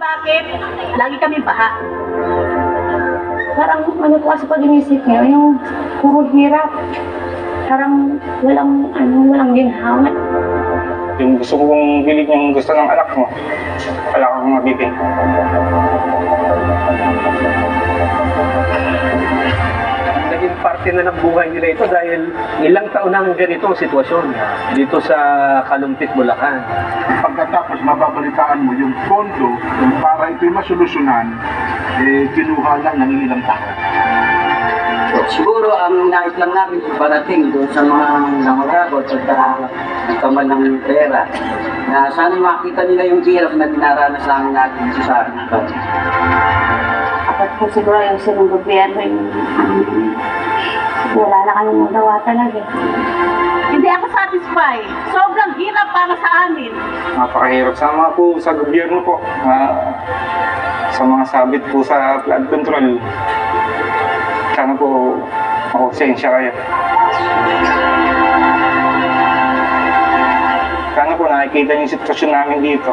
Bakit? Lagi kami baha. Parang ano po kasi pag inisip niyo, yung puro hirap. Parang walang ginhawa. Yung gusto kong bilhin yung gusto ng anak mo, wala kang mabibig. Naging parte na ng buhay nila ito dahil ilang taon nang ganito ang sitwasyon dito sa Kalumpit, Bulacan. Pagkatapos mababalitaan mo yung pondo kung para ito'y masolusyonan, kinuha lang ng ilang tao. Siguro ang nais lang namin parating doon sa mga nangurakot at nagkamal ng pera na sana makita nila yung hirap na dinaranas natin sa amin. Dapat po siguro yung sinong gobyerno yung wala na kami magawa talaga. Hindi ako satisfied. Sobrang hirap para sa amin. Napakahirap. Sama po sa gobyerno po, sa mga sabit po sa flood control. Sana po makonsensya kayo. Sana po nakikita yung sitwasyon namin dito.